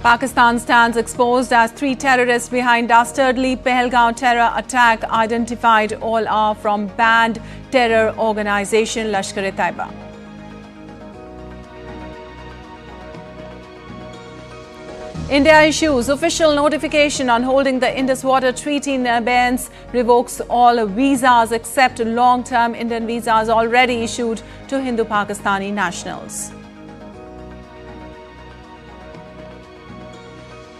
Pakistan stands exposed as 3 terrorists behind dastardly Pahalgam terror attack. Identified, all are from banned terror organisation Lashkar-e-Taiba. India issues official notification on holding the Indus Water Treaty in abeyance, revokes all visas except long-term Indian visas already issued to Hindu-Pakistani nationals.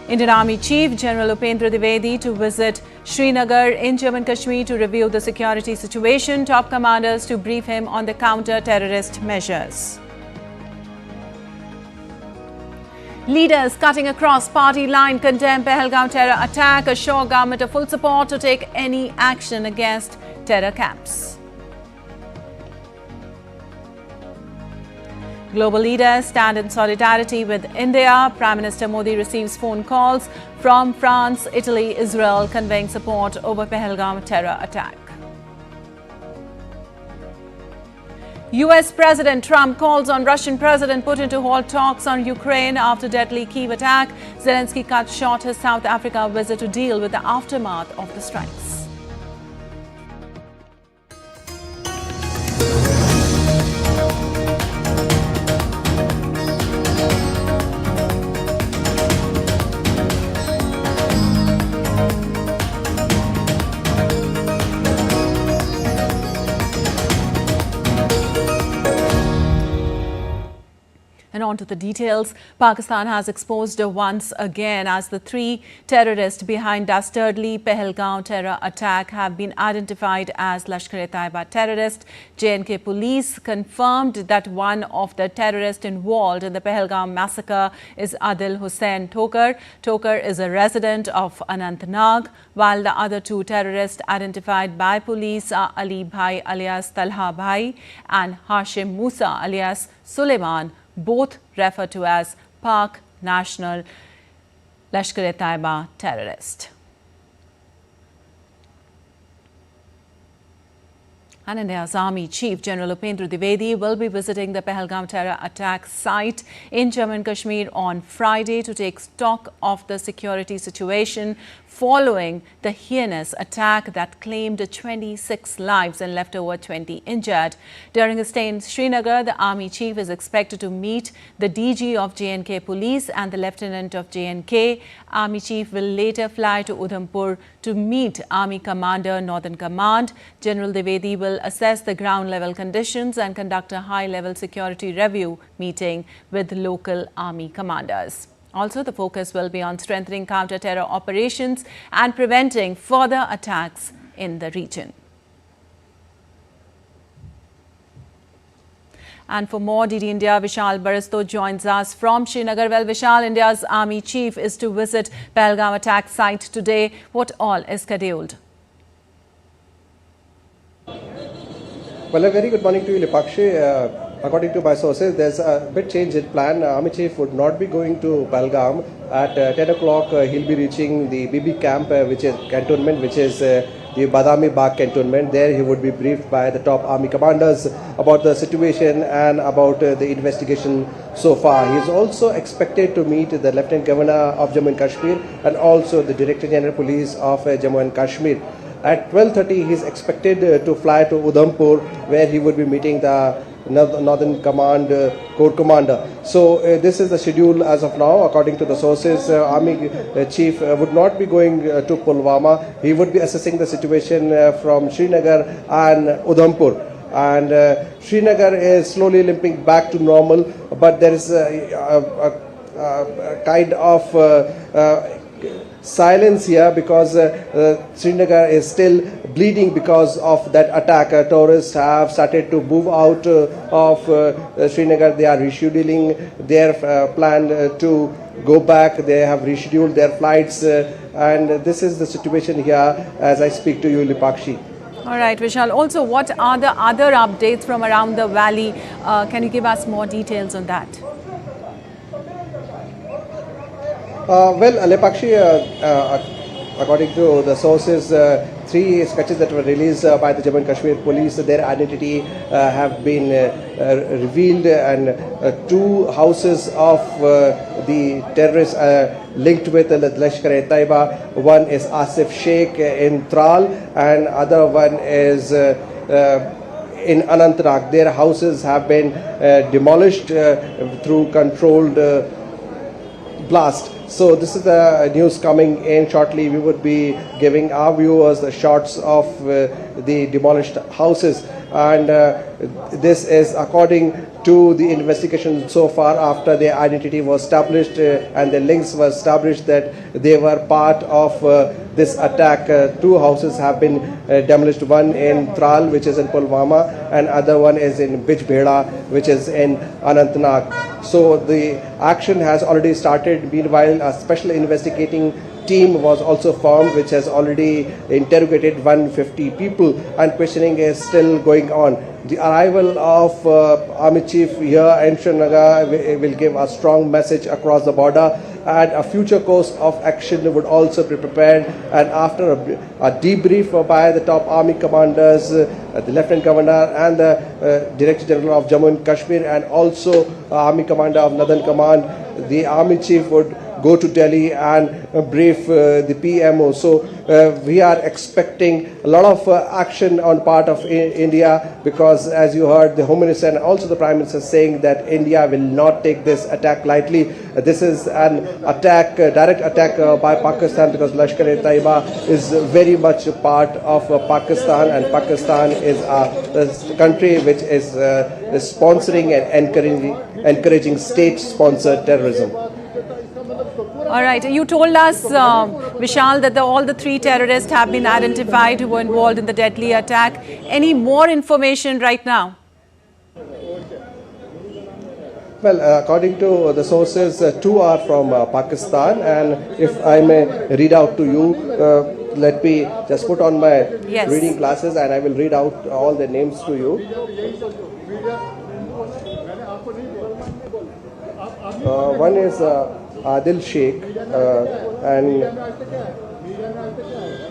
Indian Army Chief General Upendra Dwivedi to visit Srinagar in Jammu and Kashmir to review the security situation. Top commanders to brief him on the counter-terrorist measures. Leaders cutting across party line condemn Pahalgam terror attack, assure government of full support to take any action against terror camps. Global leaders stand in solidarity with India. Prime Minister Modi receives phone calls from France, Italy, Israel conveying support over Pahalgam terror attack. US President Trump calls on Russian President Putin to halt talks on Ukraine after deadly Kyiv attack. Zelensky cut short his South Africa visit to deal with the aftermath of the strikes. And on to the details. Pakistan has exposed once again as the 3 terrorists behind dastardly Pahalgam terror attack have been identified as Lashkar-e-Taiba terrorists. J&K police confirmed that one of the terrorists involved in the Pahalgam massacre is Adil Hussain Tokar. Tokar is a resident of Anantnag, while the other 2 terrorists identified by police are Ali Bhai alias Talha Bhai and Hashim Musa alias Suleiman, both referred to as Pak National Lashkar-e-Taiba terrorist. And India's Army Chief General Upendra Dwivedi will be visiting the Pahalgam terror attack site in Jammu and Kashmir on Friday to take stock of the security situation following the heinous attack that claimed 26 lives and left over 20 injured. During a stay in Srinagar, the Army Chief is expected to meet the DG of J&K Police and the Lieutenant of J&K. Army Chief will later fly to Udhampur to meet Army Commander Northern Command. General Dwivedi will assess the ground-level conditions and conduct a high-level security review meeting with local Army commanders. Also, the focus will be on strengthening counter-terror operations and preventing further attacks in the region. And for more, DD India, Vishal Barasto joins us from Srinagar. Well, Vishal, India's Army Chief is to visit Pahalgam attack site today. What all is scheduled? Well, a very good morning to you, Lipakshi. According to my sources, there's a bit change in plan. Army Chief would not be going to Pahalgam. At 10 o'clock, he'll be reaching the BB camp, which is cantonment, which is the Badami Bagh cantonment. There he would be briefed by the top army commanders about the situation and about the investigation so far. He is also expected to meet the Lieutenant Governor of Jammu and Kashmir and also the Director General Police of Jammu and Kashmir. At 12:30, he is expected to fly to Udhampur, where he would be meeting the Northern Command Corps Commander. So this is the schedule as of now. According to the sources, Army Chief would not be going to Pulwama. He would be assessing the situation from Srinagar and Udhampur. And Srinagar is slowly limping back to normal, but there is a kind of silence here because Srinagar is still bleeding because of that attack. Tourists have started to move out of Srinagar. They are rescheduling their plan to go back. They have rescheduled their flights and this is the situation here as I speak to you, Lipakshi. All right, Vishal. Also, what are the other updates from around the valley? Can you give us more details on that? Well, Lepakshi, according to the sources, three sketches that were released by the Jammu and Kashmir police. Their identity have been revealed, and two houses of the terrorists linked with Lashkar-e-Taiba. One is Asif Sheikh in Tral, and other one is in Anantnag. Their houses have been demolished through controlled blast. So this is the news coming in. Shortly we would be giving our viewers the shots of the demolished houses, and this is according to the investigation so far. After their identity was established and the links were established that they were part of this attack, two houses have been demolished, one in Tral, which is in Pulwama, and other one is in Bijbehda, which is in Anantnag. So the action has already started. Meanwhile, a special investigating team was also formed, which has already interrogated 150 people, and questioning is still going on. The arrival of Army Chief here in Srinagar will give a strong message across the border, and a future course of action would also be prepared. And after a debrief by the top army commanders, the Lieutenant Governor and the Director General of Jammu and Kashmir, and also Army Commander of Northern Command, the Army Chief would go to Delhi and brief the PMO. So we are expecting a lot of action on part of India, because as you heard, the Home Minister and also the Prime Minister saying that India will not take this attack lightly. This is an attack, direct attack by Pakistan, because Lashkar-e-Taiba is very much a part of Pakistan, and Pakistan is a country which is sponsoring and encouraging state-sponsored terrorism. All right. You told us, Vishal, that all the three terrorists have been identified who were involved in the deadly attack. Any more information right now? Well, according to the sources, two are from Pakistan, and if I may read out to you, let me just put on my reading glasses and I will read out all the names to you. One is Adil Sheikh, and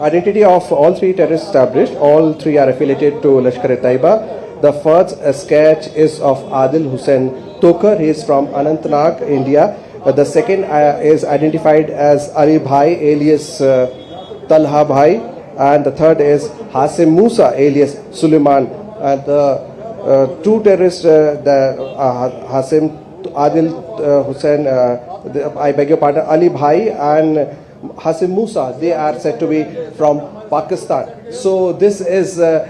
identity of all three terrorists established. All three are affiliated to Lashkar-e-Taiba. The first sketch is of Adil Hussain Tokar. He is from Anantnag, India. The second is identified as Ali Bhai alias Talha Bhai, and the third is Hasim Musa alias Suleiman. And the two terrorists, Hasim Adil Hussain, I beg your pardon, Ali Bhai and Hasim Musa, they are said to be from Pakistan. So this is the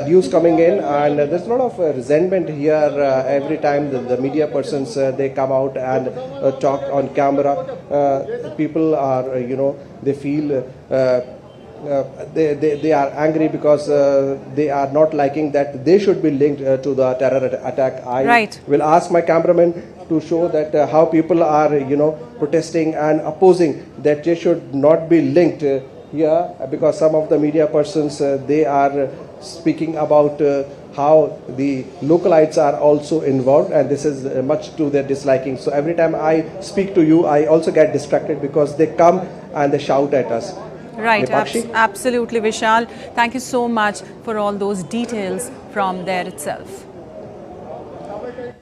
news coming in, and there's a lot of resentment here every time the media persons they come out and talk on camera. People are, they feel they are angry because they are not liking that they should be linked to the terror attack. I will ask my cameraman to show that how people are protesting and opposing that they should not be linked here, because some of the media persons they are speaking about how the localites are also involved, and this is much to their disliking. So every time I speak to you, I also get distracted because they come and they shout at us. Right, absolutely, Vishal. Thank you so much for all those details from there itself.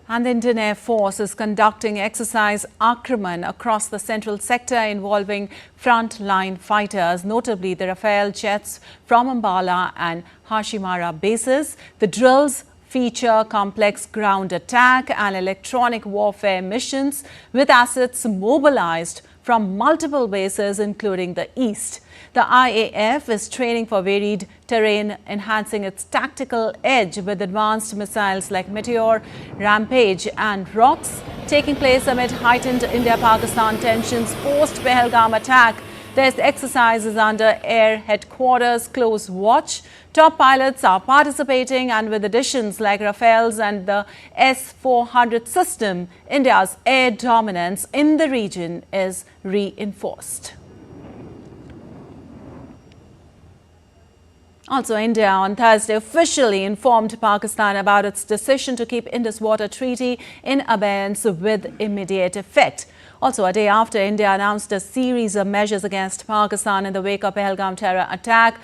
And the Indian Air Force is conducting exercise Akraman across the central sector involving front-line fighters, notably the Rafale jets from Ambala and Hashimara bases. The drills feature complex ground attack and electronic warfare missions with assets mobilized from multiple bases, including the east. The IAF is training for varied terrain, enhancing its tactical edge with advanced missiles like Meteor, Rampage and Rocks, taking place amid heightened India-Pakistan tensions post-Pahalgam attack. This exercise is under Air Headquarters close watch. Top pilots are participating, and with additions like Rafales and the S-400 system, India's air dominance in the region is reinforced. Also, India on Thursday officially informed Pakistan about its decision to keep Indus Water Treaty in abeyance with immediate effect. Also, a day after India announced a series of measures against Pakistan in the wake of Pahalgam terror attack,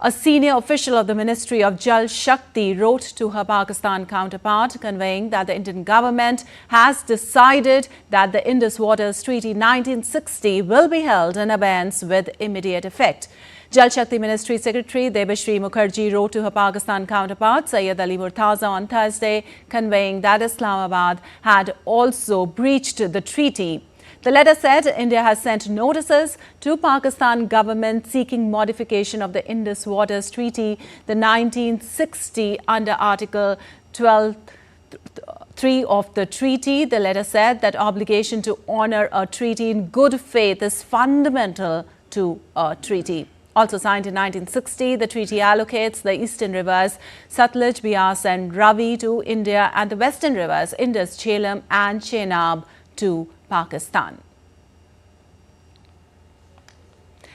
a senior official of the Ministry of Jal Shakti wrote to her Pakistan counterpart, conveying that the Indian government has decided that the Indus Water Treaty 1960 will be held in abeyance with immediate effect. Jal Shakti Ministry Secretary Debashri Mukherjee wrote to her Pakistan counterpart Syed Ali Murtaza on Thursday, conveying that Islamabad had also breached the treaty. The letter said India has sent notices to Pakistan government seeking modification of the Indus Water Treaty, the 1960 under Article 12(3) of the treaty. The letter said that obligation to honour a treaty in good faith is fundamental to a treaty. Also signed in 1960, the treaty allocates the eastern rivers Satluj, Beas and Ravi to India and the western rivers Indus, Jhelum and Chenab to Pakistan.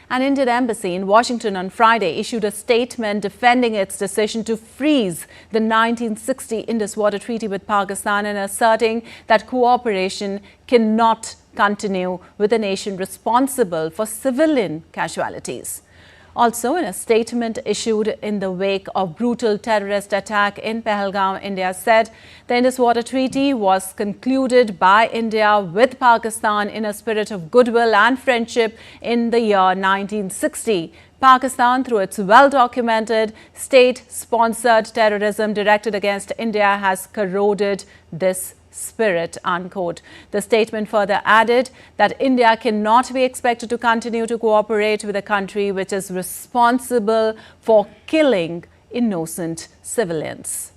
An Indian embassy in Washington on Friday issued a statement defending its decision to freeze the 1960 Indus Water Treaty with Pakistan and asserting that cooperation cannot continue with a nation responsible for civilian casualties. Also, in a statement issued in the wake of brutal terrorist attack in Pahalgam, India said the Indus Water Treaty was concluded by India with Pakistan in a spirit of goodwill and friendship in the year 1960. Pakistan, through its well-documented state-sponsored terrorism directed against India, has corroded this spirit, unquote. The statement further added that India cannot be expected to continue to cooperate with a country which is responsible for killing innocent civilians.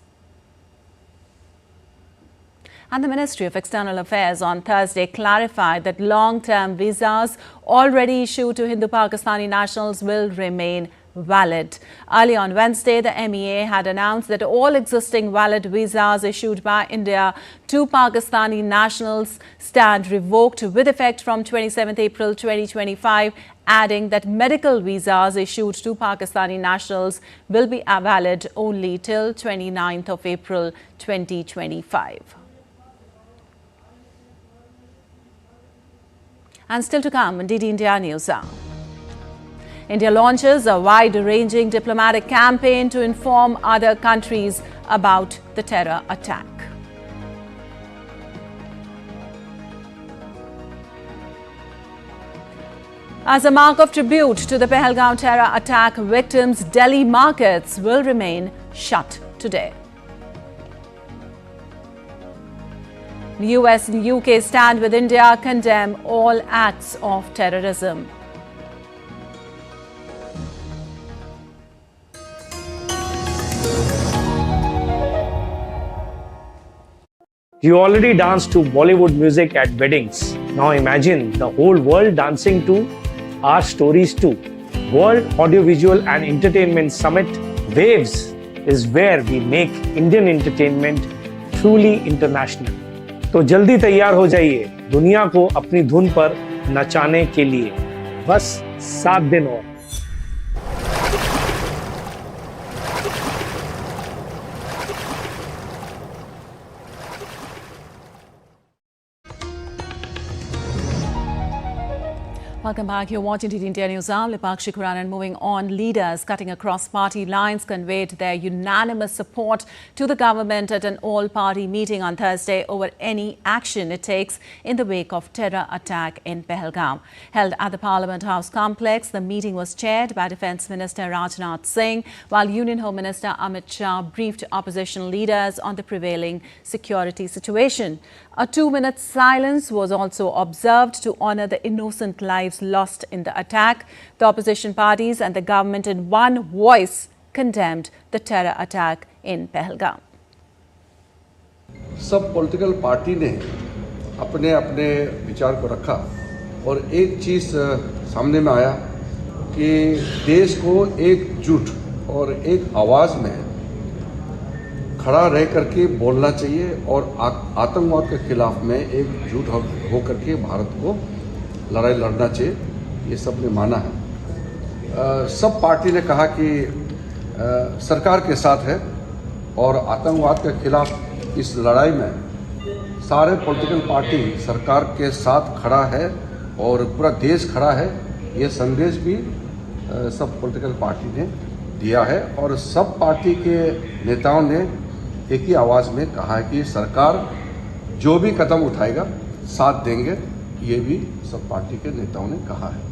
And the Ministry of External Affairs on Thursday clarified that long-term visas already issued to Hindu-Pakistani nationals will remain valid. Early on Wednesday, the MEA had announced that all existing valid visas issued by India to Pakistani nationals stand revoked with effect from 27 April 2025, adding that medical visas issued to Pakistani nationals will be valid only till 29th of April 2025. And still to come on DD India News. India launches a wide-ranging diplomatic campaign to inform other countries about the terror attack. As a mark of tribute to the Pahalgam terror attack victims, Delhi markets will remain shut today. US and UK stand with India, condemn all acts of terrorism. You already dance to Bollywood music at weddings. Now imagine the whole world dancing to our stories too. World Audiovisual and Entertainment Summit Waves is where we make Indian entertainment truly international. तो जल्दी तैयार हो जाइए दुनिया को अपनी धुन पर नचाने के लिए। बस 7 दिन और। Welcome back. You're watching DD India News. I'm Lipakshi Kuran, and moving on, leaders cutting across party lines conveyed their unanimous support to the government at an all-party meeting on Thursday over any action it takes in the wake of terror attack in Pahalgam. Held at the Parliament House complex, the meeting was chaired by Defence Minister Rajnath Singh, while Union Home Minister Amit Shah briefed opposition leaders on the prevailing security situation. A 2-minute silence was also observed to honour the innocent lives lost in the attack. The opposition parties and the government in one voice condemned the terror attack in Pahalgam. सब political party ने अपने अपने विचार को रखा और एक चीज़ सामने में आया कि देश को एकजुट और एक आवाज़ में खड़ा रह करके बोलना चाहिए और आतंकवाद के खिलाफ में एकजुट हो करके भारत को लड़ाई लड़ना चाहिए, ये सब ने माना है। सब पार्टी ने कहा कि सरकार के साथ है और आतंकवाद के खिलाफ इस लड़ाई में सारे पॉलिटिकल पार्टी सरकार के साथ खड़ा है और पूरा देश खड़ा है, ये संदेश भी सब पॉलिटिकल पार्टी ने दिया है और सब पार्टी के नेताओं ने एक ही आवाज़ में कहा है कि सरकार जो भी कदम उठाएगा साथ देंगे, ये भी सब पार्टी के नेताओं ने कहा है।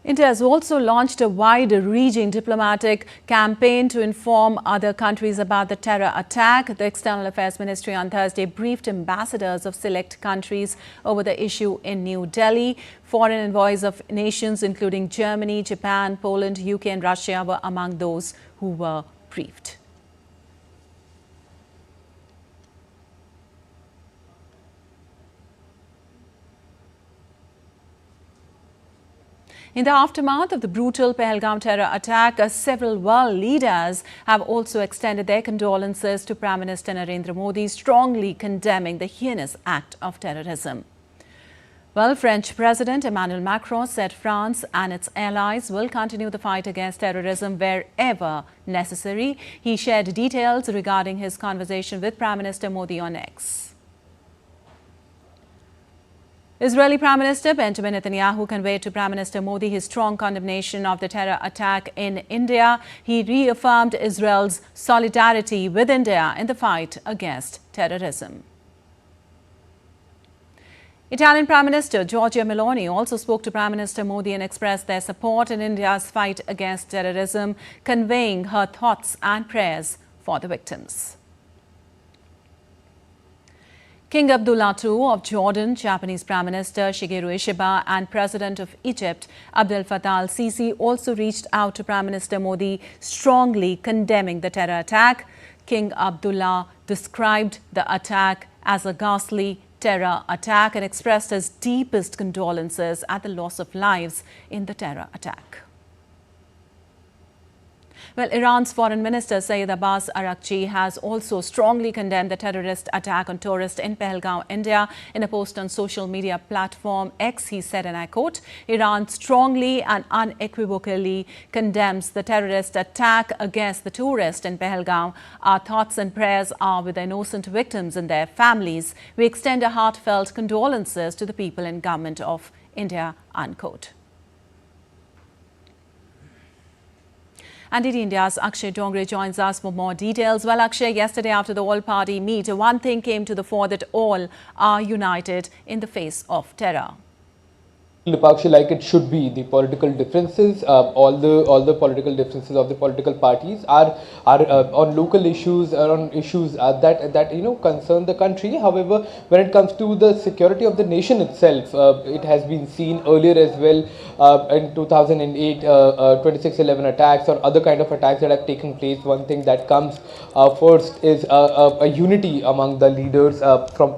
India has also launched a wide-reaching diplomatic campaign to inform other countries about the terror attack. The External Affairs Ministry on Thursday briefed ambassadors of select countries over the issue in New Delhi. Foreign envoys of nations including Germany, Japan, Poland, UK and Russia were among those who were briefed. In the aftermath of the brutal Pahalgam terror attack, several world leaders have also extended their condolences to Prime Minister Narendra Modi, strongly condemning the heinous act of terrorism. Well, French President Emmanuel Macron said France and its allies will continue the fight against terrorism wherever necessary. He shared details regarding his conversation with Prime Minister Modi on X. Israeli Prime Minister Benjamin Netanyahu conveyed to Prime Minister Modi his strong condemnation of the terror attack in India. He reaffirmed Israel's solidarity with India in the fight against terrorism. Italian Prime Minister Giorgia Meloni also spoke to Prime Minister Modi and expressed their support in India's fight against terrorism, conveying her thoughts and prayers for the victims. King Abdullah II of Jordan, Japanese Prime Minister Shigeru Ishiba and President of Egypt Abdel Fattah al-Sisi also reached out to Prime Minister Modi, strongly condemning the terror attack. King Abdullah described the attack as a ghastly terror attack and expressed his deepest condolences at the loss of lives in the terror attack. Well, Iran's Foreign Minister Sayyid Abbas Araghchi has also strongly condemned the terrorist attack on tourists in Pahalgam, India. In a post on social media platform X, he said, and I quote, "Iran strongly and unequivocally condemns the terrorist attack against the tourists in Pahalgam. Our thoughts and prayers are with the innocent victims and their families. We extend our heartfelt condolences to the people and government of India," unquote. And India's Akshay Dongre joins us for more details. Well, Akshay, yesterday after the all-party meet, one thing came to the fore, that all are united in the face of terror. Lipakshi, like it should be, the political differences, all the political differences of the political parties are on local issues, or on issues that concern the country. However, when it comes to the security of the nation itself, it has been seen earlier as well in 2008, 26/11 attacks or other kind of attacks that have taken place. One thing that comes first is a unity among the leaders from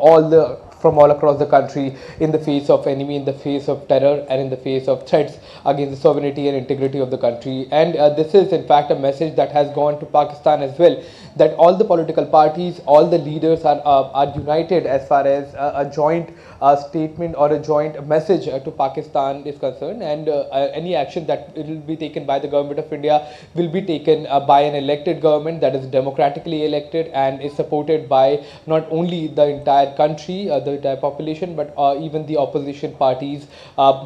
all across the country in the face of enemy, in the face of terror and in the face of threats against the sovereignty and integrity of the country. And this is in fact a message that has gone to Pakistan as well, that all the political parties, all the leaders are united as far as a joint statement or a joint message to Pakistan is concerned, and any action that will be taken by the government of India will be taken by an elected government that is democratically elected and is supported by not only the entire country, the entire population, but even the opposition parties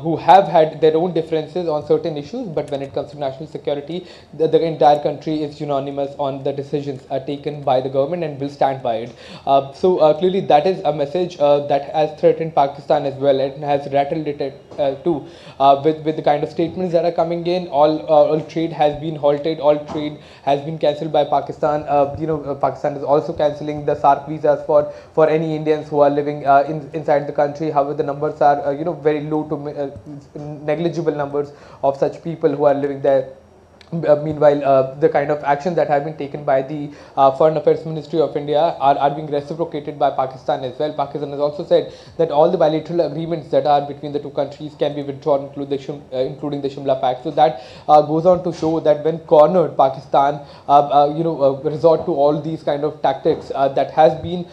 who have had their own differences on certain issues. But when it comes to national security, the entire country is unanimous on the decisions taken by the government and will stand by it. So clearly that is a message that has threatened Pakistan as well, and has rattled it too, with the kind of statements that are coming in. All trade has been halted, all trade has been cancelled by Pakistan. Pakistan is also cancelling the SARC visas for any Indians who are living inside the country. However, the numbers are very low to negligible numbers of such people who are living there. Meanwhile, the kind of action that have been taken by the Foreign Affairs Ministry of India are being reciprocated by Pakistan as well. Pakistan has also said that all the bilateral agreements that are between the two countries can be withdrawn, including the Shimla Pact. So that goes on to show that when cornered, Pakistan resort to all these kind of tactics that has been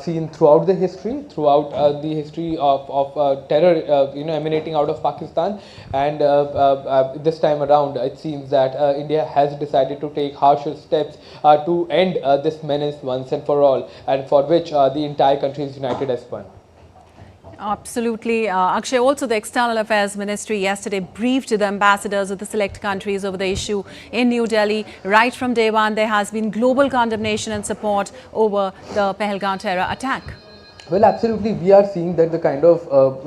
seen throughout the history, of terror emanating out of Pakistan. And this time around, it seems that India has decided to take harsher steps to end this menace once and for all, and for which the entire country is united as one. Absolutely. Akshay, also the External Affairs Ministry yesterday briefed the ambassadors of the select countries over the issue in New Delhi. Right from day one, there has been global condemnation and support over the Pahalgam terror attack. Well, absolutely. We are seeing that the kind of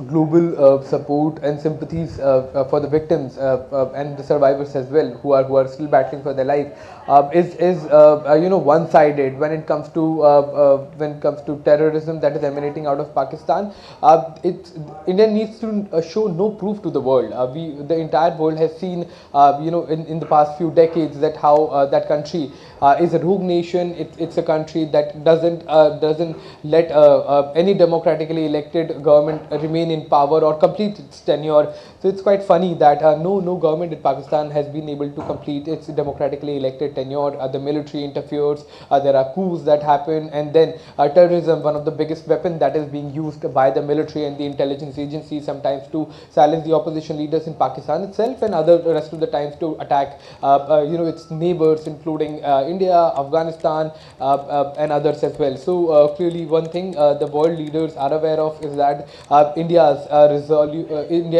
global support and sympathies for the victims and the survivors as well, who are still battling for their life, is one-sided when it comes to terrorism that is emanating out of Pakistan. India needs to show no proof to the world. The entire world has seen, in the past few decades, that how that country is a rogue nation. It's a country that doesn't let any democratically elected government remain in power or complete its tenure. So it's quite funny that no government in Pakistan has been able to complete its democratically elected tenure. The military interferes, there are coups that happen, and then terrorism, one of the biggest weapons that is being used by the military and the intelligence agencies sometimes to silence the opposition leaders in Pakistan itself, and the rest of the times to attack its neighbors, including India, Afghanistan, and others as well. So clearly one thing the world leaders are aware of is that India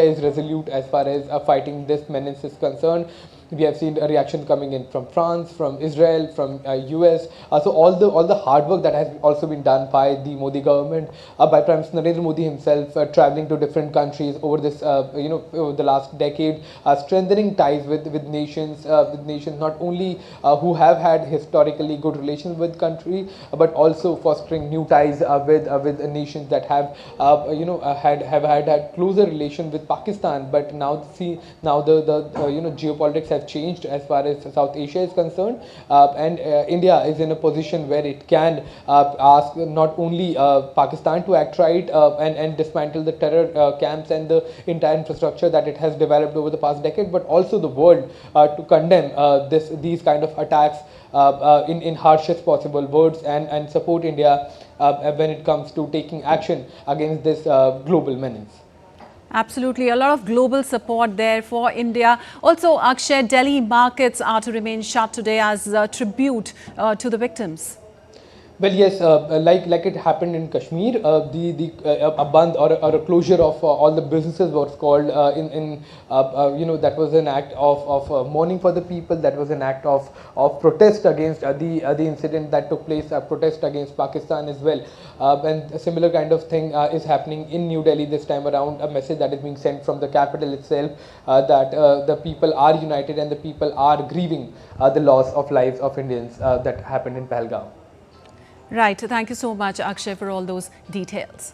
is resolute as far as fighting this menace is concerned. We have seen a reaction coming in from France, from Israel, from US. So all the hard work that has also been done by the Modi government, by Prime Minister Narendra Modi himself, traveling to different countries over this over the last decade, strengthening ties with nations not only who have had historically good relations with country, but also fostering new ties with nations that have had closer relations with Pakistan. But now the geopolitics have changed as far as South Asia is concerned, and India is in a position where it can ask not only Pakistan to act right and dismantle the terror camps and the entire infrastructure that it has developed over the past decade, but also the world to condemn these kind of attacks in harshest possible words and support India when it comes to taking action against this global menace. Absolutely. A lot of global support there for India. Also, Akshay, Delhi markets are to remain shut today as a tribute to the victims. Well, yes, like it happened in Kashmir, a band or a closure of all the businesses was called that was an act of mourning for the people. That was an act of protest against the incident that took place, a protest against Pakistan as well. And a similar kind of thing is happening in New Delhi this time around. A message that is being sent from the capital itself that the people are united and the people are grieving the loss of lives of Indians that happened in Pahalgam. Right. Thank you so much, Akshay, for all those details.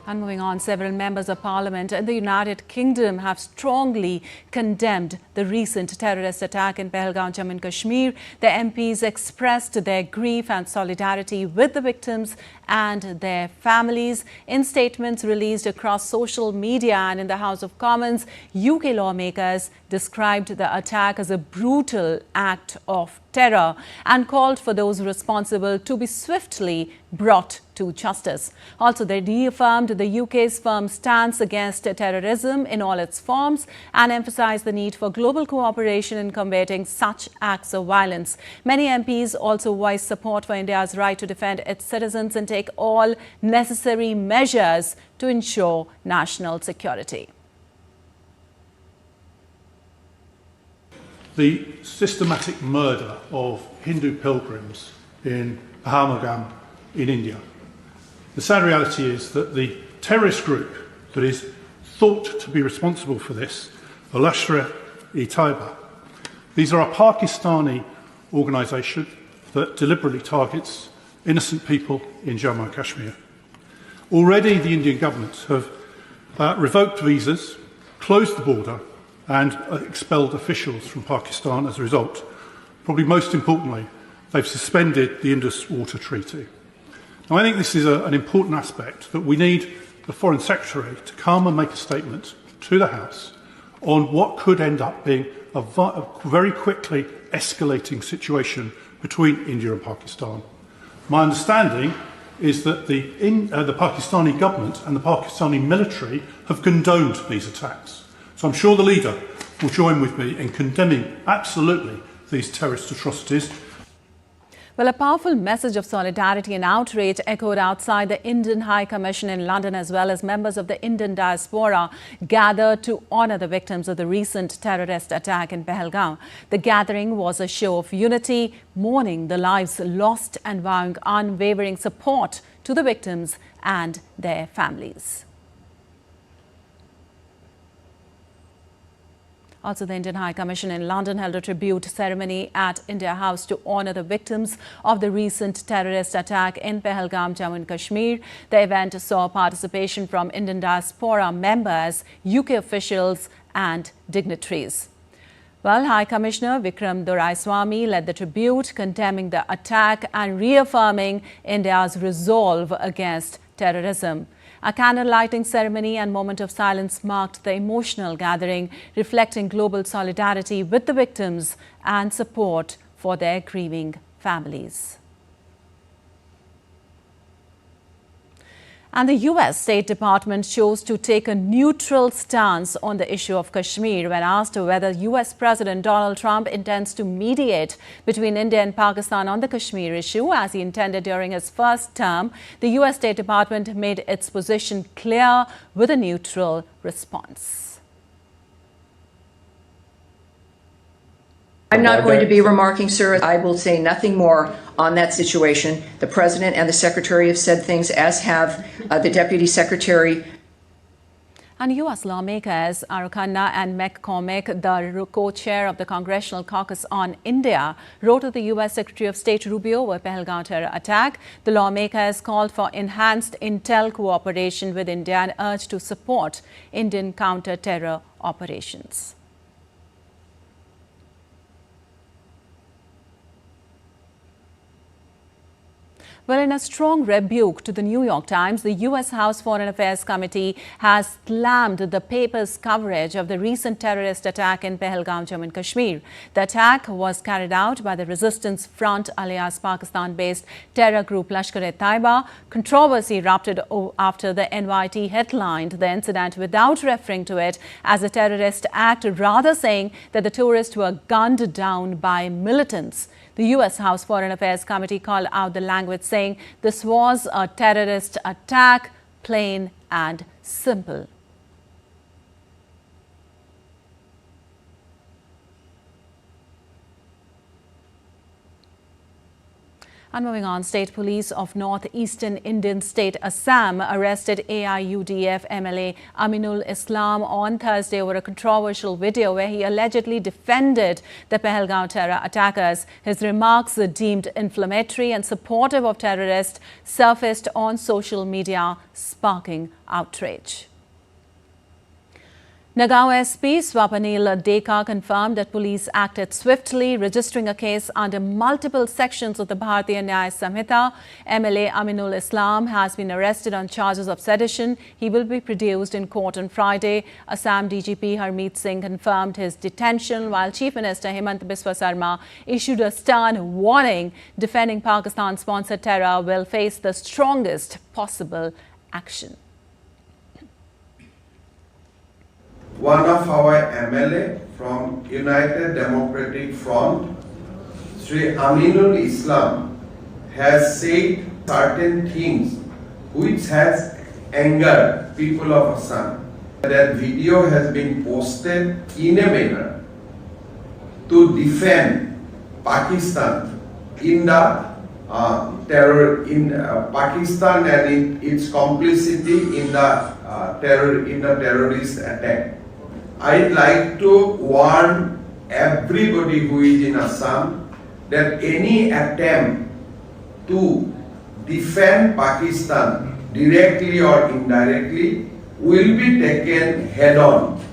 And moving on, several members of Parliament in the United Kingdom have strongly condemned the recent terrorist attack in Pahalgam, Jammu and Kashmir. The MPs expressed their grief and solidarity with the victims and their families. In statements released across social media and in the House of Commons, UK lawmakers described the attack as a brutal act of terror and called for those responsible to be swiftly brought to justice. Also, they reaffirmed the UK's firm stance against terrorism in all its forms and emphasized the need for global cooperation in combating such acts of violence. Many MPs also voiced support for India's right to defend its citizens and take all necessary measures to ensure national security. The systematic murder of Hindu pilgrims in Pahalgam in India. The sad reality is that the terrorist group that is thought to be responsible for this, the Lashkar-e-Taiba, these are a Pakistani organisation that deliberately targets innocent people in Jammu and Kashmir. Already the Indian government have revoked visas, closed the border and expelled officials from Pakistan as a result. Probably most importantly, they've suspended the Indus Water Treaty. Now, I think this is an important aspect that we need the Foreign Secretary to come and make a statement to the House on what could end up being a very quickly escalating situation between India and Pakistan. My understanding is that the Pakistani government and the Pakistani military have condoned these attacks. So I'm sure the leader will join with me in condemning absolutely these terrorist atrocities. Well, a powerful message of solidarity and outrage echoed outside the Indian High Commission in London, as well as members of the Indian diaspora gathered to honour the victims of the recent terrorist attack in Pahalgam. The gathering was a show of unity, mourning the lives lost and vowing unwavering support to the victims and their families. Also, the Indian High Commission in London held a tribute ceremony at India House to honour the victims of the recent terrorist attack in Pahalgam, Jammu and Kashmir. The event saw participation from Indian diaspora members, UK officials and dignitaries. Well, High Commissioner Vikram Doraiswamy led the tribute, condemning the attack and reaffirming India's resolve against terrorism. A candle lighting ceremony and moment of silence marked the emotional gathering, reflecting global solidarity with the victims and support for their grieving families. And the US State Department chose to take a neutral stance on the issue of Kashmir when asked whether US President Donald Trump intends to mediate between India and Pakistan on the Kashmir issue, as he intended during his first term. The US State Department made its position clear with a neutral response. I'm not going to be remarking, sir. I will say nothing more on that situation. The President and the Secretary have said things, as have the Deputy Secretary. And U.S. lawmakers Arukhanna and McCormick, the co-chair of the Congressional Caucus on India, wrote to the U.S. Secretary of State Rubio over Pahalgam terror attack. The lawmakers called for enhanced intel cooperation with India and urged to support Indian counter-terror operations. Well, in a strong rebuke to the New York Times, the U.S. House Foreign Affairs Committee has slammed the paper's coverage of the recent terrorist attack in Pahalgam, Jammu and Kashmir. The attack was carried out by the Resistance Front alias Pakistan-based terror group Lashkar-e-Taiba. Controversy erupted after the NYT headlined the incident without referring to it as a terrorist act, rather saying that the tourists were gunned down by militants. The U.S. House Foreign Affairs Committee called out the language, saying this was a terrorist attack, plain and simple. And moving on, state police of northeastern Indian state Assam arrested AIUDF MLA Aminul Islam on Thursday over a controversial video where he allegedly defended the Pahalgam terror attackers. His remarks, deemed inflammatory and supportive of terrorists, surfaced on social media, sparking outrage. Nagaon SP Swapanil Deka confirmed that police acted swiftly, registering a case under multiple sections of the Bharatiya Nyaya Samhita. MLA Aminul Islam has been arrested on charges of sedition. He will be produced in court on Friday. Assam DGP Harmeet Singh confirmed his detention, while Chief Minister Hemant Biswa Sarma issued a stern warning. Defending Pakistan-sponsored terror will face the strongest possible action. One of our MLA from United Democratic Front, Sri Aminul Islam, has said certain things which has angered people of Assam. That video has been posted in a manner to defend Pakistan in the terror in Pakistan and in its complicity in the terrorist attack. I'd like to warn everybody who is in Assam that any attempt to defend Pakistan directly or indirectly will be taken head-on.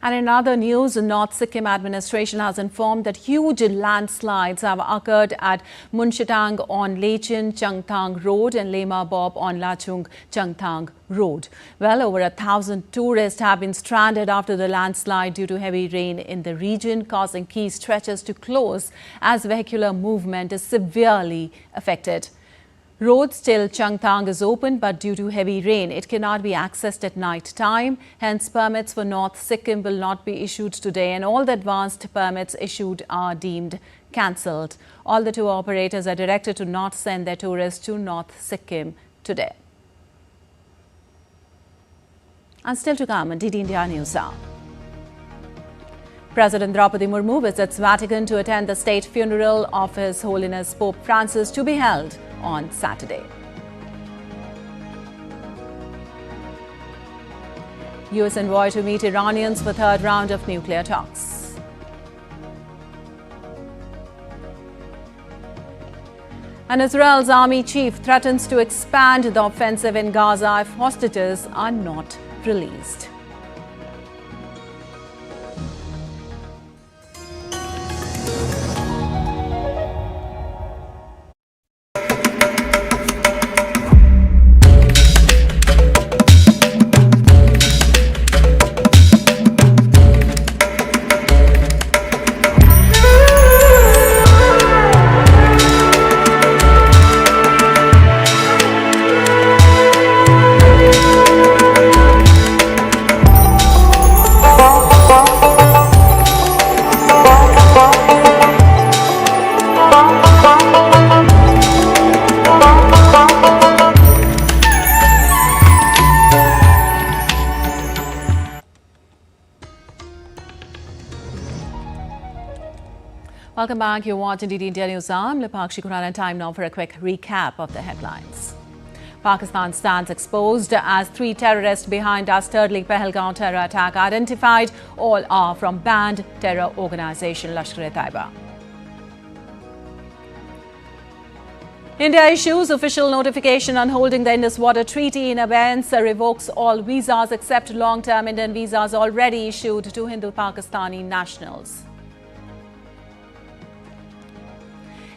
And in other news, the North Sikkim administration has informed that huge landslides have occurred at Munshitang on Lechin Changthang Road and Lema Bob on Lachung Changthang Road. Well, over 1,000 tourists have been stranded after the landslide due to heavy rain in the region, causing key stretches to close as vehicular movement is severely affected. Roads till Changtang is open, but due to heavy rain, it cannot be accessed at night time. Hence, permits for North Sikkim will not be issued today, and all the advanced permits issued are deemed cancelled. All the tour operators are directed to not send their tourists to North Sikkim today. And still to come on DD India News Hour. President Draupadi Murmu visits Vatican to attend the state funeral of His Holiness Pope Francis to be held on Saturday. US envoy to meet Iranians for third round of nuclear talks. And Israel's army chief threatens to expand the offensive in Gaza if hostages are not released. Welcome back. You're watching DD India News. I'm Lipakshi Kurana. Time now for a quick recap of the headlines. Pakistan stands exposed as 3 terrorists behind dastardly Pahalgam terror attack identified. All are from banned terror organisation Lashkar-e-Taiba. India issues official notification on holding the Indus Water Treaty in abeyance, revokes all visas except long-term Indian visas already issued to Hindu-Pakistani nationals.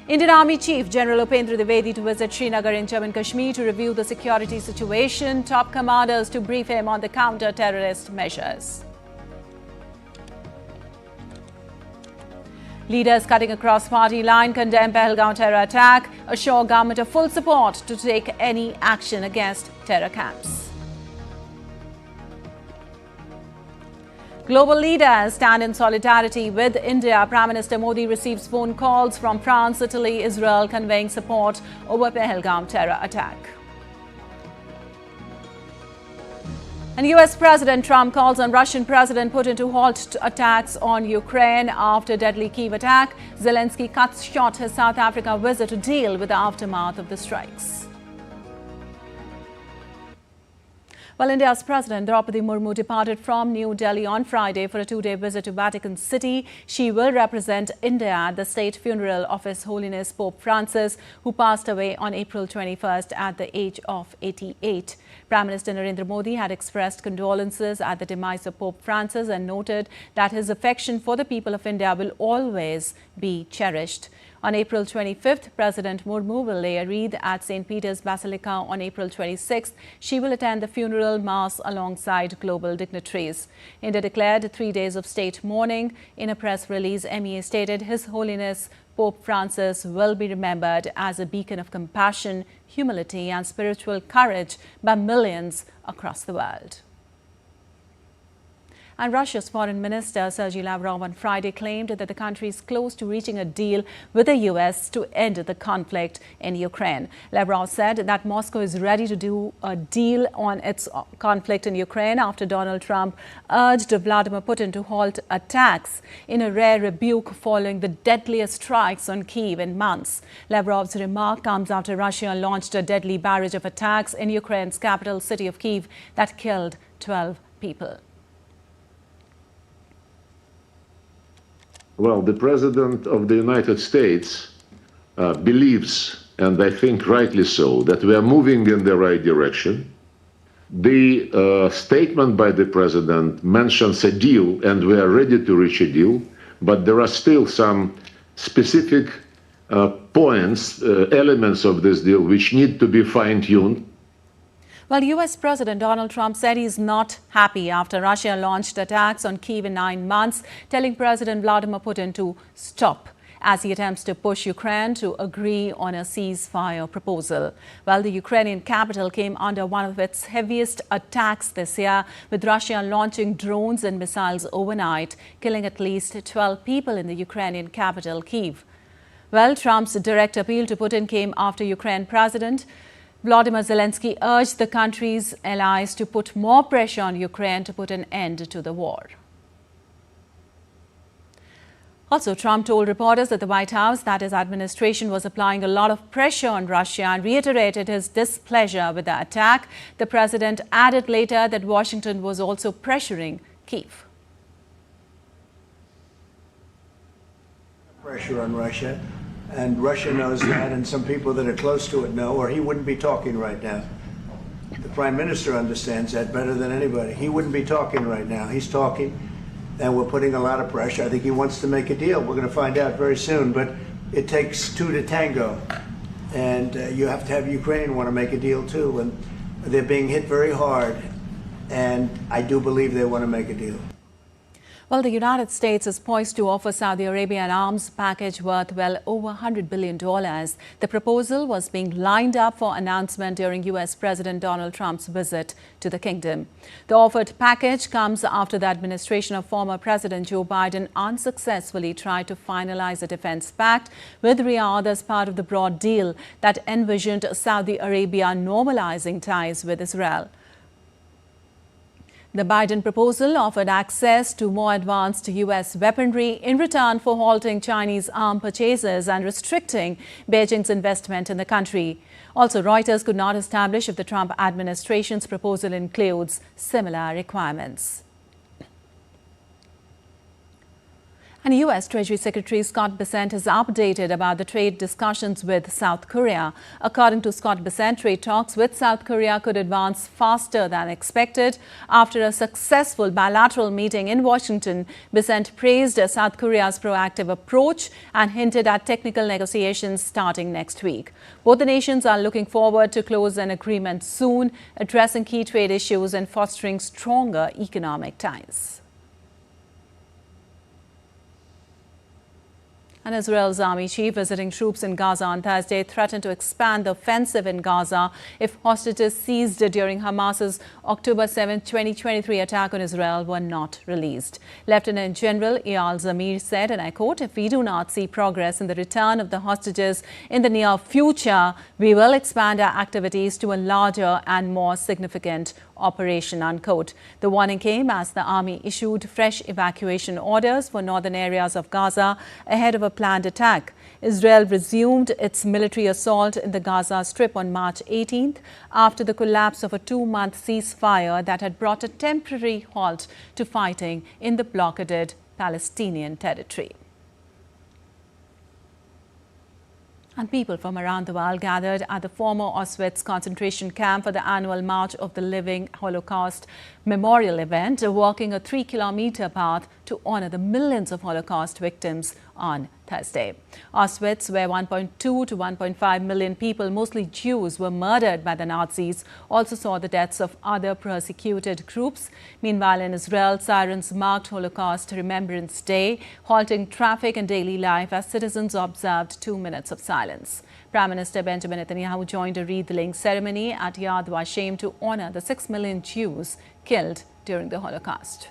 Indian Army Chief General Upendra Dwivedi to visit Srinagar in Jammu and Kashmir to review the security situation. Top commanders to brief him on the counter-terrorist measures. Leaders cutting across party line condemn Pahalgam terror attack, assure government of full support to take any action against terror camps. Global leaders stand in solidarity with India. Prime Minister Modi receives phone calls from France, Italy, Israel conveying support over Pahalgam terror attack. And US President Trump calls on Russian President Putin to halt attacks on Ukraine after deadly Kyiv attack. Zelensky cuts short his South Africa visit to deal with the aftermath of the strikes. Well, India's President Draupadi Murmu departed from New Delhi on Friday for a 2-day visit to Vatican City. She will represent India at the state funeral of His Holiness Pope Francis, who passed away on April 21st at the age of 88. Prime Minister Narendra Modi had expressed condolences at the demise of Pope Francis and noted that his affection for the people of India will always be cherished. On April 25th, President Murmu will lay a wreath at St. Peter's Basilica. On April 26th, she will attend the funeral mass alongside global dignitaries. India declared 3 days of state mourning. In a press release, MEA stated His Holiness Pope Francis will be remembered as a beacon of compassion, humility and spiritual courage by millions across the world. And Russia's Foreign Minister Sergei Lavrov on Friday claimed that the country is close to reaching a deal with the US to end the conflict in Ukraine. Lavrov said that Moscow is ready to do a deal on its conflict in Ukraine after Donald Trump urged Vladimir Putin to halt attacks in a rare rebuke following the deadliest strikes on Kyiv in months. Lavrov's remark comes after Russia launched a deadly barrage of attacks in Ukraine's capital city of Kyiv that killed 12 people. Well, the President of the United States believes, and I think rightly so, that we are moving in the right direction. The statement by the President mentions a deal, and we are ready to reach a deal, but there are still some specific points, elements of this deal which need to be fine-tuned. Well, US President Donald Trump said he's not happy after Russia launched attacks on Kyiv in 9 months, telling President Vladimir Putin to stop. as he attempts to push Ukraine to agree on a ceasefire proposal. Well, the Ukrainian capital came under one of its heaviest attacks this year, with Russia launching drones and missiles overnight, killing at least 12 people in the Ukrainian capital, Kyiv. Well, Trump's direct appeal to Putin came after Ukraine President Vladimir Zelensky urged the country's allies to put more pressure on Ukraine to put an end to the war. Also, Trump told reporters at the White House that his administration was applying a lot of pressure on Russia and reiterated his displeasure with the attack. The president added later that Washington was also pressuring Kyiv. Pressure on Russia, and Russia knows that, and some people that are close to it know, or he wouldn't be talking right now. The Prime Minister understands that better than anybody. He wouldn't be talking right now. He's talking, and we're putting a lot of pressure. I think he wants to make a deal. We're going to find out very soon, but it takes two to tango, and you have to have Ukraine want to make a deal too, and they're being hit very hard, and I do believe they want to make a deal. Well, the United States is poised to offer Saudi Arabia an arms package worth well over $100 billion. The proposal was being lined up for announcement during U.S. President Donald Trump's visit to the kingdom. The offered package comes after the administration of former President Joe Biden unsuccessfully tried to finalize a defense pact with Riyadh as part of the broad deal that envisioned Saudi Arabia normalizing ties with Israel. The Biden proposal offered access to more advanced U.S. weaponry in return for halting Chinese arms purchases and restricting Beijing's investment in the country. Also, Reuters could not establish if the Trump administration's proposal includes similar requirements. And U.S. Treasury Secretary Scott Bessent has updated about the trade discussions with South Korea. According to Scott Bessent, trade talks with South Korea could advance faster than expected. After a successful bilateral meeting in Washington, Bessent praised South Korea's proactive approach and hinted at technical negotiations starting next week. Both the nations are looking forward to close an agreement soon, addressing key trade issues and fostering stronger economic ties. And Israel's army chief visiting troops in Gaza on Thursday threatened to expand the offensive in Gaza if hostages seized during Hamas's October 7, 2023 attack on Israel were not released. Lieutenant General Eyal Zamir said, and I quote, "If we do not see progress in the return of the hostages in the near future, we will expand our activities to a larger and more significant operation," unquote. The warning came as the army issued fresh evacuation orders for northern areas of Gaza ahead of a planned attack. Israel resumed its military assault in the Gaza Strip on March 18th after the collapse of a 2-month ceasefire that had brought a temporary halt to fighting in the blockaded Palestinian territory. And people from around the world gathered at the former Auschwitz concentration camp for the annual March of the Living Holocaust memorial event, walking a 3-kilometer path to honor the millions of Holocaust victims on Thursday. Auschwitz, where 1.2 to 1.5 million people, mostly Jews, were murdered by the Nazis, also saw the deaths of other persecuted groups. Meanwhile, in Israel, sirens marked Holocaust Remembrance Day, halting traffic and daily life as citizens observed 2 minutes of silence. Prime Minister Benjamin Netanyahu joined a wreath-laying ceremony at Yad Vashem to honor the 6 million Jews killed during the Holocaust.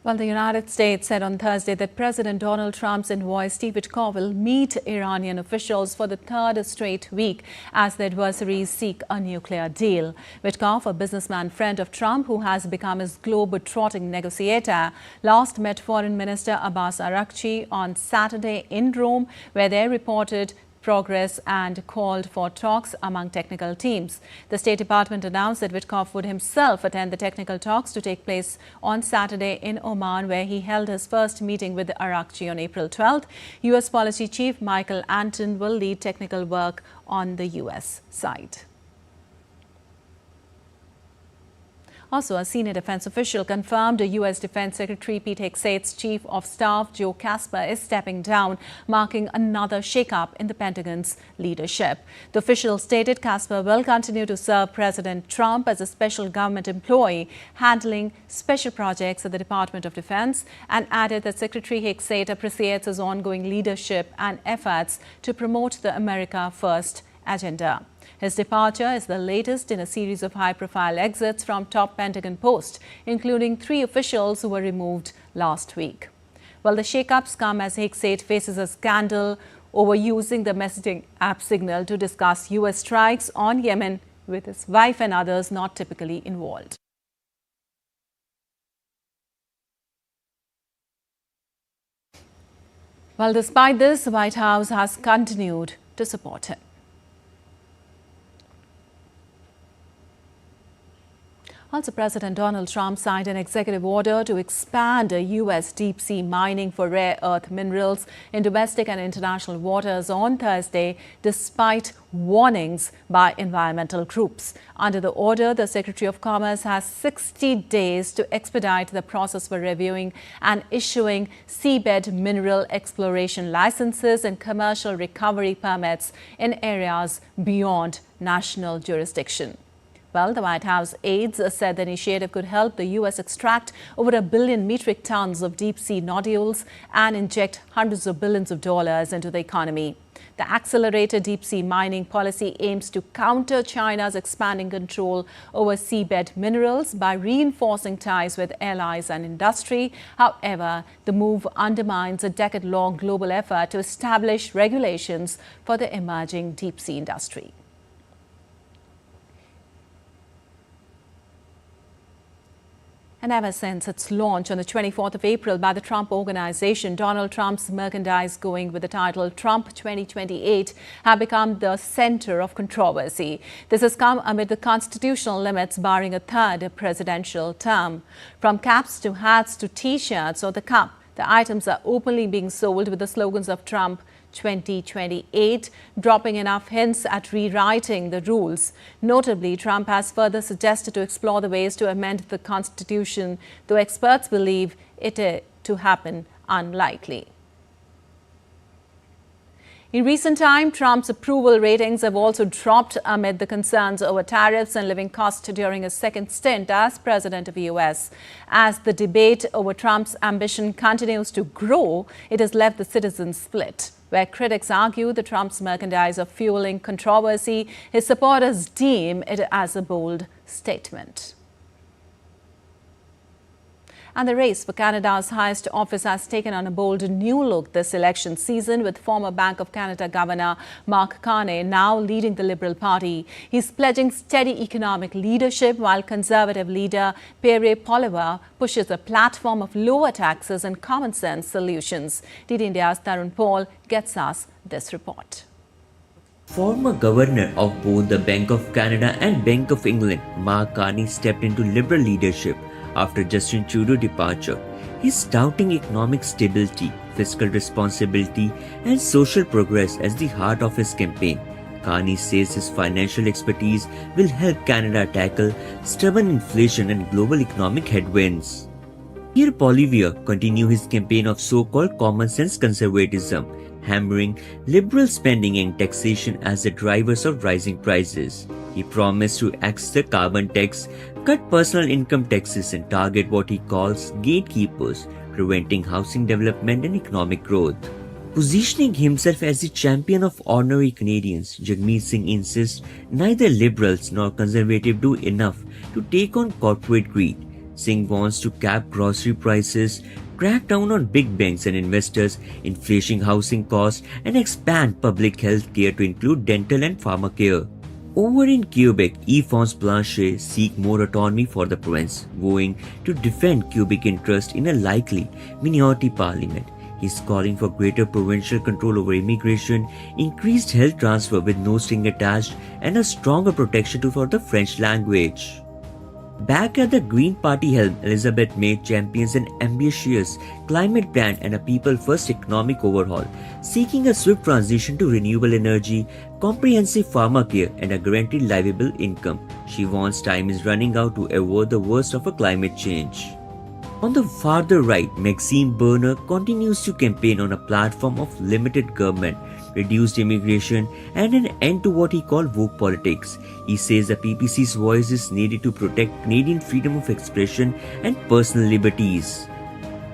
Well, the United States said on Thursday that President Donald Trump's envoy Steve Witkoff will meet Iranian officials for the 3rd straight week as the adversaries seek a nuclear deal. Witkoff, a businessman friend of Trump who has become his globe-trotting negotiator, last met Foreign Minister Abbas Araghchi on Saturday in Rome, where they reported progress and called for talks among technical teams. The State Department announced that Witkoff would himself attend the technical talks to take place on Saturday in Oman, where he held his first meeting with Araghchi on April 12th. U.S. Policy Chief Michael Anton will lead technical work on the U.S. side. Also, a senior defense official confirmed U.S. Defense Secretary Pete Hegseth's Chief of Staff Joe Casper is stepping down, marking another shakeup in the Pentagon's leadership. The official stated Casper will continue to serve President Trump as a special government employee, handling special projects at the Department of Defense, and added that Secretary Hegseth appreciates his ongoing leadership and efforts to promote the America First agenda. His departure is the latest in a series of high-profile exits from top Pentagon posts, including 3 officials who were removed last week. Well, the shakeups come as Hegseth faces a scandal over using the messaging app Signal to discuss U.S. strikes on Yemen with his wife and others not typically involved. Well, despite this, the White House has continued to support him. Also, President Donald Trump signed an executive order to expand U.S. deep-sea mining for rare earth minerals in domestic and international waters on Thursday, despite warnings by environmental groups. Under the order, the Secretary of Commerce has 60 days to expedite the process for reviewing and issuing seabed mineral exploration licenses and commercial recovery permits in areas beyond national jurisdiction. Well, the White House aides said the initiative could help the U.S. extract over 1 billion metric tons of deep-sea nodules and inject hundreds of billions of dollars into the economy. The accelerated deep-sea mining policy aims to counter China's expanding control over seabed minerals by reinforcing ties with allies and industry. However, the move undermines a decade-long global effort to establish regulations for the emerging deep-sea industry. And ever since its launch on the 24th of April by the Trump Organization, Donald Trump's merchandise going with the title Trump 2028 have become the center of controversy. This has come amid the constitutional limits barring a third presidential term. From caps to hats to T-shirts or the cup, the items are openly being sold with the slogans of Trump 2028, dropping enough hints at rewriting the rules. Notably, Trump has further suggested to explore the ways to amend the Constitution, though experts believe it to happen unlikely. In recent time, Trump's approval ratings have also dropped amid the concerns over tariffs and living costs during his second stint as president of the U.S. As the debate over Trump's ambition continues to grow, it has left the citizens split. Where critics argue that Trump's merchandise are fueling controversy, his supporters deem it as a bold statement. And the race for Canada's highest office has taken on a bold new look this election season, with former Bank of Canada Governor Mark Carney now leading the Liberal Party. He's pledging steady economic leadership, while Conservative leader Pierre Poilievre pushes a platform of lower taxes and common sense solutions. DD India's Tarun Paul gets us this report. Former governor of both the Bank of Canada and Bank of England, Mark Carney stepped into Liberal leadership after Justin Trudeau's departure. He's touting economic stability, fiscal responsibility, and social progress as the heart of his campaign. Carney says his financial expertise will help Canada tackle stubborn inflation and global economic headwinds. Pierre Poilievre continued his campaign of so-called common sense conservatism, hammering liberal spending and taxation as the drivers of rising prices. He promised to axe the carbon tax, cut personal income taxes, and target what he calls gatekeepers, preventing housing development and economic growth. Positioning himself as the champion of ordinary Canadians, Jagmeet Singh insists neither Liberals nor Conservatives do enough to take on corporate greed. Singh wants to cap grocery prices, crack down on big banks and investors, inflation housing costs, and expand public health care to include dental and pharmacare. Over in Quebec, Yves Blanchet seek more autonomy for the province, vowing to defend Quebec interest in a likely minority parliament. He's calling for greater provincial control over immigration, increased health transfer with no string attached, and a stronger protection for the French language. Back at the Green Party helm, Elizabeth May champions an ambitious climate plan and a people-first economic overhaul, seeking a swift transition to renewable energy, comprehensive pharmacare and a guaranteed livable income. She warns time is running out to avoid the worst of a climate change. On the farther right, Maxime Berner continues to campaign on a platform of limited government, reduced immigration and an end to what he called woke politics. He says the PPC's voice is needed to protect Canadian freedom of expression and personal liberties.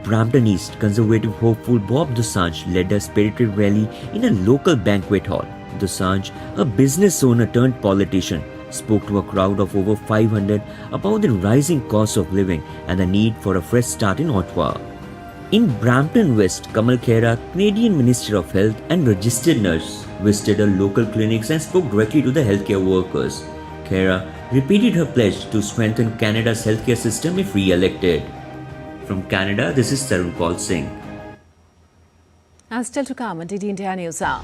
Brampton East conservative hopeful Bob Dosanjh led a spirited rally in a local banquet hall. Dosanjh, a business owner turned politician, spoke to a crowd of over 500 about the rising cost of living and the need for a fresh start in Ottawa. In Brampton West, Kamal Khera, Canadian Minister of Health and registered nurse, visited a local clinics and spoke directly to the healthcare workers. Khera repeated her pledge to strengthen Canada's healthcare system if re-elected. From Canada, this is Tarun Paul Singh. And still to come on DD India News Hour.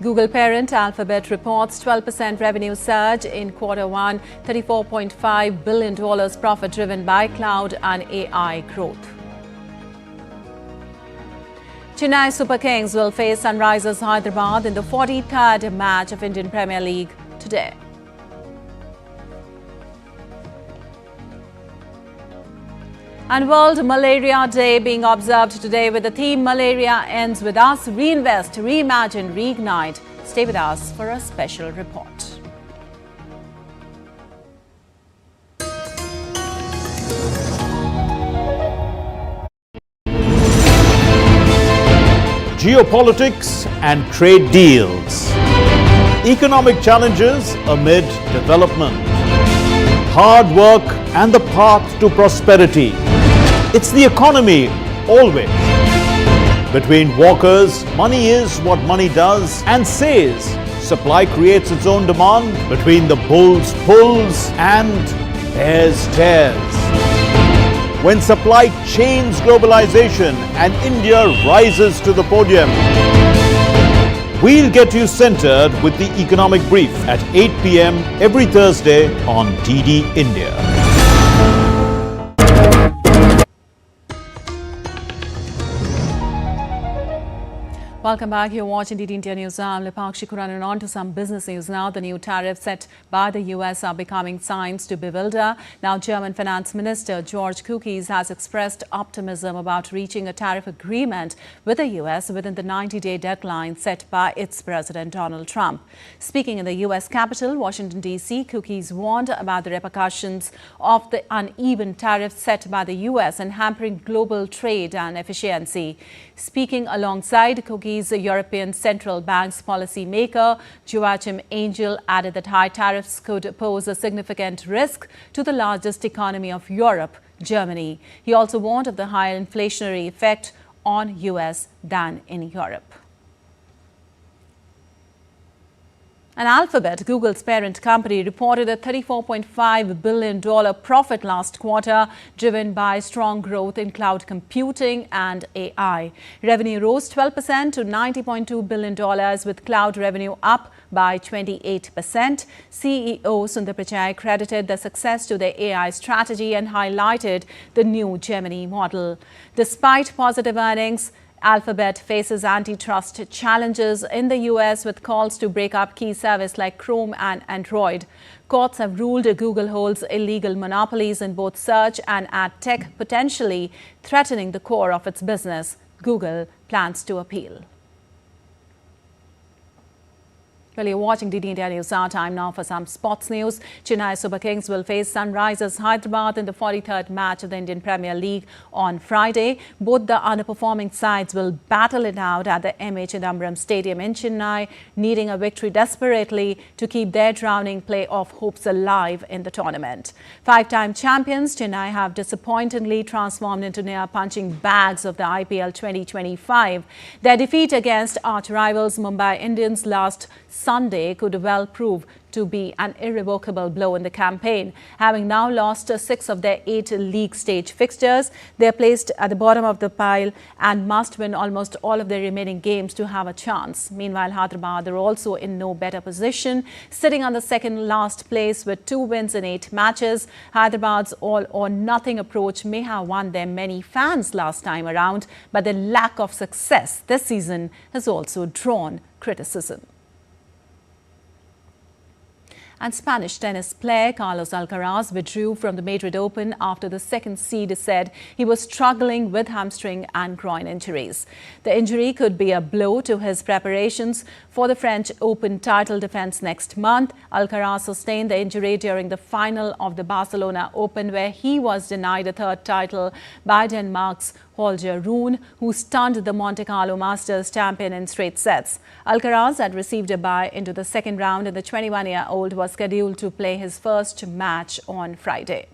Google parent Alphabet reports 12% revenue surge in Q1, $34.5 billion profit driven by cloud and AI growth. Chennai Super Kings will face Sunrisers Hyderabad in the 43rd match of Indian Premier League today. And World Malaria Day being observed today with the theme Malaria Ends With Us. Reinvest, reimagine, reignite. Stay with us for a special report. Geopolitics and trade deals. Economic challenges amid development. Hard work and the path to prosperity. It's the economy, always. Between walkers, money is what money does and says. Supply creates its own demand. Between the bulls pulls and bears tears. When supply chains globalization and India rises to the podium. We'll get you centered with the Economic Brief at 8 p.m. every Thursday on DD India. Welcome back. You're watching DD India News. I'm Lipakshi Kuranan. On to some business news now. The new tariffs set by the US are becoming signs to bewilder. Now, German Finance Minister George Kukis has expressed optimism about reaching a tariff agreement with the US within the 90-day deadline set by its President Donald Trump. Speaking in the US capital, Washington, D.C., Kukis warned about the repercussions of the uneven tariffs set by the US and hampering global trade and efficiency. Speaking alongside Kukis, European Central Bank's policymaker Joachim Angel added that high tariffs could pose a significant risk to the largest economy of Europe, Germany. He also warned of the higher inflationary effect on US than in Europe. And Alphabet, Google's parent company, reported a $34.5 billion profit last quarter, driven by strong growth in cloud computing and AI. Revenue rose 12% to $90.2 billion, with cloud revenue up by 28%. CEO Sundar Pichai credited the success to the AI strategy and highlighted the new Gemini model. Despite positive earnings, Alphabet faces antitrust challenges in the US with calls to break up key services like Chrome and Android. Courts have ruled Google holds illegal monopolies in both search and ad tech, potentially threatening the core of its business. Google plans to appeal. Well, you're watching DD India News. Our time now for some sports news. Chennai Super Kings will face Sunrisers Hyderabad in the 43rd match of the Indian Premier League on Friday. Both the underperforming sides will battle it out at the M.A. Chidambaram Stadium in Chennai, needing a victory desperately to keep their drowning playoff hopes alive in the tournament. Five-time champions, Chennai have disappointingly transformed into near punching bags of the IPL 2025. Their defeat against arch rivals Mumbai Indians last Sunday could well prove to be an irrevocable blow in the campaign. Having now lost 6 of their 8 league stage fixtures, they are placed at the bottom of the pile and must win almost all of their remaining games to have a chance. Meanwhile, Hyderabad are also in no better position, sitting on the second last place with 2 wins in 8 matches. Hyderabad's all-or-nothing approach may have won them many fans last time around, but their lack of success this season has also drawn criticism. And Spanish tennis player Carlos Alcaraz withdrew from the Madrid Open after the second seed said he was struggling with hamstring and groin injuries. The injury could be a blow to his preparations for the French Open title defense next month. Alcaraz sustained the injury during the final of the Barcelona Open, where he was denied a third title by Denmark's Holger Rune, who stunned the Monte Carlo Masters champion in straight sets. Alcaraz had received a bye into the second round, and the 21-year-old was scheduled to play his first match on Friday.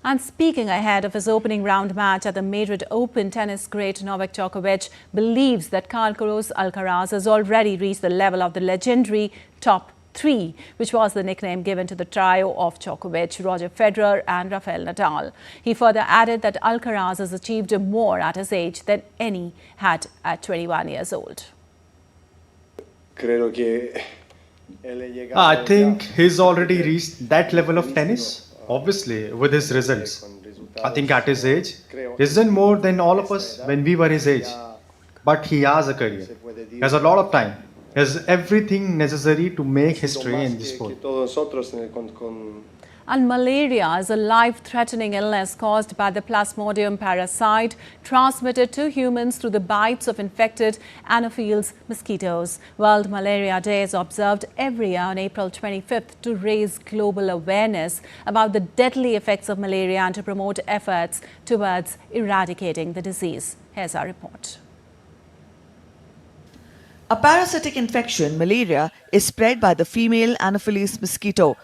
And speaking ahead of his opening round match at the Madrid Open, tennis great Novak Djokovic believes that Carlos Alcaraz has already reached the level of the legendary top 3, which was the nickname given to the trio of Djokovic, Roger Federer and Rafael Nadal. He further added that Alcaraz has achieved more at his age than any had at 21 years old. I think he's already reached that level of tennis, obviously, with his results. I think at his age, he's done more than all of us when we were his age. But he has a career. He has a lot of time. He has everything necessary to make history in this sport. And malaria is a life-threatening illness caused by the Plasmodium parasite transmitted to humans through the bites of infected Anopheles mosquitoes. World Malaria Day is observed every year on April 25th to raise global awareness about the deadly effects of malaria and to promote efforts towards eradicating the disease. Here's our report. A parasitic infection, malaria, is spread by the female Anopheles mosquito.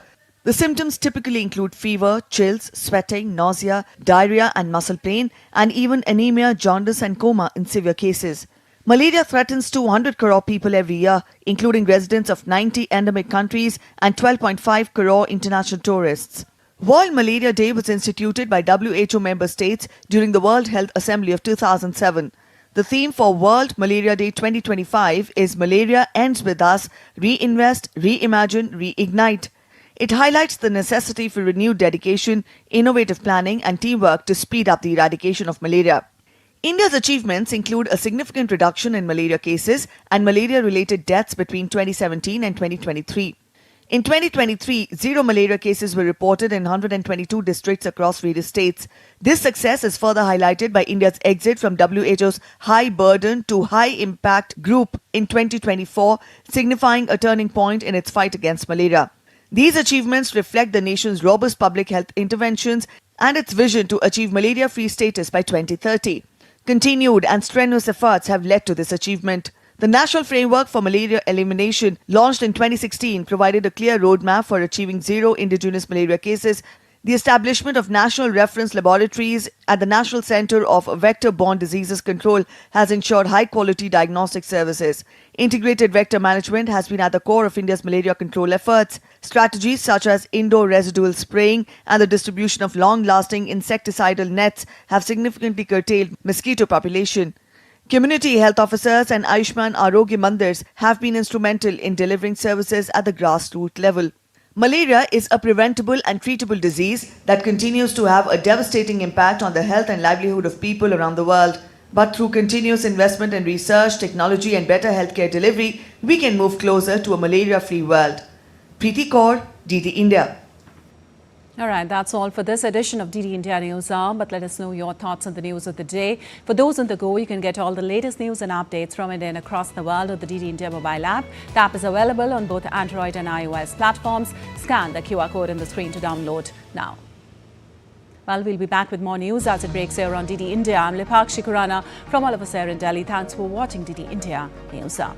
The symptoms typically include fever, chills, sweating, nausea, diarrhea and muscle pain, and even anemia, jaundice and coma in severe cases. Malaria threatens 200 crore people every year, including residents of 90 endemic countries and 12.5 crore international tourists. World Malaria Day was instituted by WHO member states during the World Health Assembly of 2007. The theme for World Malaria Day 2025 is Malaria Ends With Us, Reinvest, Reimagine, Reignite. It highlights the necessity for renewed dedication, innovative planning and teamwork to speed up the eradication of malaria. India's achievements include a significant reduction in malaria cases and malaria-related deaths between 2017 and 2023. In 2023, 0 malaria cases were reported in 122 districts across various states. This success is further highlighted by India's exit from WHO's high burden to high impact group in 2024, signifying a turning point in its fight against malaria. These achievements reflect the nation's robust public health interventions and its vision to achieve malaria-free status by 2030. Continued and strenuous efforts have led to this achievement. The National Framework for Malaria Elimination, launched in 2016, provided a clear roadmap for achieving 0 indigenous malaria cases. The establishment of national reference laboratories at the National Center of Vector-Borne Diseases Control has ensured high-quality diagnostic services. Integrated vector management has been at the core of India's malaria control efforts. Strategies such as indoor residual spraying and the distribution of long-lasting insecticidal nets have significantly curtailed mosquito population. Community health officers and Ayushman Arogya Mandirs have been instrumental in delivering services at the grassroots level. Malaria is a preventable and treatable disease that continues to have a devastating impact on the health and livelihood of people around the world. But through continuous investment in research, technology and better healthcare delivery, we can move closer to a malaria-free world. Preeti Kaur, DD India. All right, that's all for this edition of DD India News Hour, but let us know your thoughts on the news of the day. For those on the go, you can get all the latest news and updates from India and across the world with the DD India mobile app. The app is available on both Android and iOS platforms. Scan the QR code on the screen to download now. Well, we'll be back with more news as it breaks here on DD India. I'm Lipakshi Khurana from all of us here in Delhi. Thanks for watching DD India News Hour.